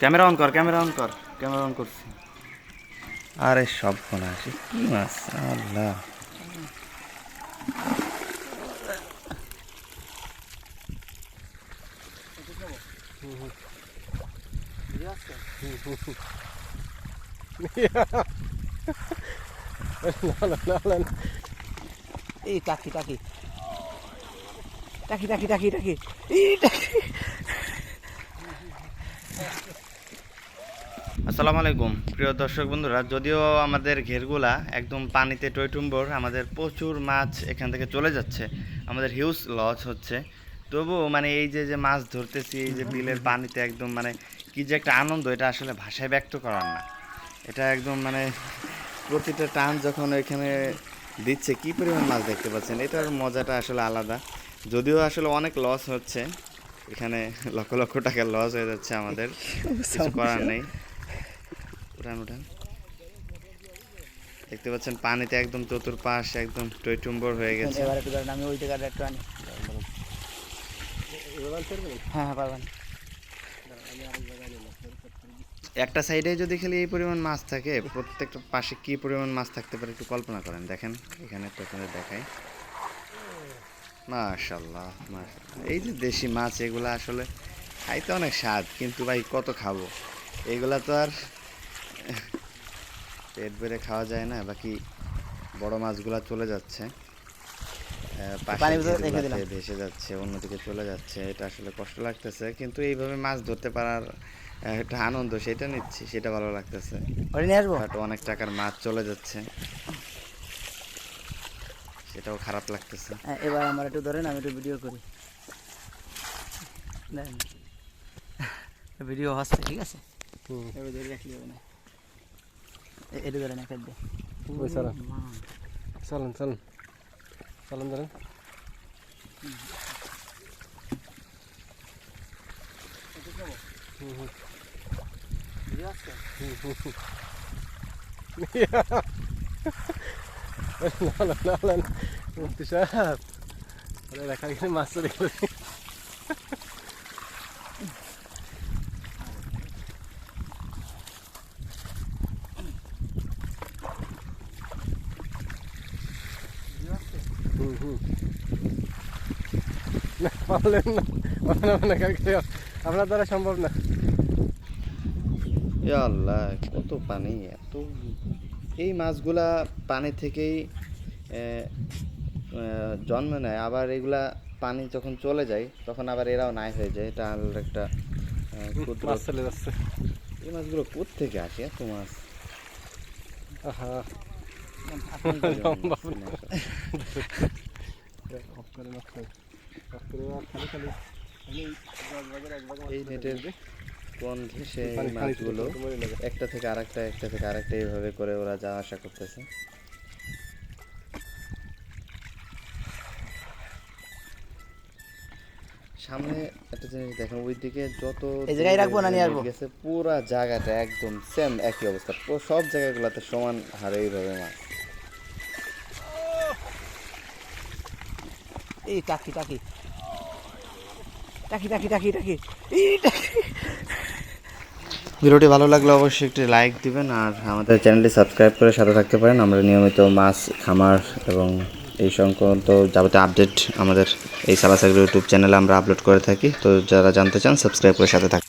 Camera on কর, camera on কর, camera on করছি। আরে সব ফোন আসে কি মাছ, আল্লাহ। এই টাকি টাকি টাকি টাকি টাকি টাকি এই টাকি। আসসালামু আলাইকুম প্রিয় দর্শক বন্ধুরা, যদিও আমাদের ঘেরগুলা একদম পানিতে টইটুম্বর, আমাদের প্রচুর মাছ এখান থেকে চলে যাচ্ছে, আমাদের হিউজ লস হচ্ছে, তবুও মানে এই যে যে মাছ ধরতেছি, এই যে বিলের পানিতে একদম মানে কি যে একটা আনন্দ, এটা আসলে ভাষায় ব্যক্ত করার না। এটা একদম মানে প্রতিটা টান যখন এখানে দিচ্ছে, কি পরিমাণ মাছ দেখতে পাচ্ছেন, এটার মজাটা আসলে আলাদা। যদিও আসলে অনেক লস হচ্ছে এখানে, লক্ষ লক্ষ টাকার লস হয়ে যাচ্ছে আমাদের, কিছু করার নেই। উঠান উঠান, দেখতে পাচ্ছেন পানিতে একদম চতুর্পাশ একদম টইটুম্বর হয়ে গেছে। এবার একটু ধরেন, আমি ওই জায়গাটা একটু আনি। হ্যাঁ হ্যাঁ পারবেন। একটা সাইডে যদি খালি এই পরিমাণ মাছ থাকে, প্রত্যেকটা পাশে কি পরিমাণ মাছ থাকতে পারে একটু কল্পনা করেন। দেখেন এখানে একটু আপনাদের দেখাই, মাশাল্লাহ মাশাল্লাহ। এই যে দেশি মাছ, এগুলো আসলে খাইতে অনেক স্বাদ, কিন্তু ভাই কত খাবো, এগুলা তো আর পেট ভরে খাওয়া যায় না। বাকি বড় মাছগুলা চলে যাচ্ছে, পাশের ঘেরগুলাতে ভেসে যাচ্ছে, অন্যদিকে চলে যাচ্ছে। এটা আসলে কষ্ট লাগতেছে, কিন্তু এইভাবে মাছ ধরতে পারার একটা আনন্দ, সেটা নিচ্ছি, সেটা ভালো লাগতেছে। বাট অনেক টাকার মাছ চলে যাচ্ছে, সেটাও খারাপ লাগতেছে। এবার আমার একটু ধরেন, আমি একটু ভিডিও করি। দেখেন ভিডিও হচ্ছে, ঠিক আছে, এবার ধরে রাখলে হবে না। এটা ধরেন একটা দিয়ে চলেন চলেন চলেন ধরেন। মুফতি সাহেব দেখা গেলে মাছ চলে গেল। পারলেন না, আপনার দ্বারা সম্ভব না। ইয়া আল্লাহ, কত পানি, এত এই মাছগুলা পানি থেকেই জন্ম নেয়, আবার এগুলা পানি যখন চলে যায় তখন আবার এরাও নাই হয়ে যায়। এটা আল্লাহর একটা মাছ চলে যাচ্ছে। এই মাছগুলো কোত্থেকে আসে এত মাছ? আহা এই নেটের কোন ঘেসে এই মাছগুলো একটা থেকে আরেকটা, একটা থেকে আরেকটা এইভাবে করে ওরা যাওয়া আসা করতেছে। সামনে একটা জিনিস দেখেন, ওইদিকে যত এই জায়গায় রাখবো না, নিয়ে আসবো। গেছে পুরা জায়গাটা একদম সেম একই অবস্থা, সব জায়গাগুলোতে সমান হারে এইভাবে মাছ। এই টাকি টাকি টাকি টাকি টাকি টাকি এই টাকি। ভিডিওটি ভালো লাগলে অবশ্যই একটি লাইক দিবেন, আর আমাদের চ্যানেলটি সাবস্ক্রাইব করে সাথে থাকতে পারেন। আমরা নিয়মিত মাছ খামার এবং এই সংক্রান্ত যাবতীয় আপডেট আমাদের এই সালাসাগর ইউটিউব চ্যানেলে আমরা আপলোড করে থাকি। তো যারা জানতে চান সাবস্ক্রাইব করে সাথে থাকতে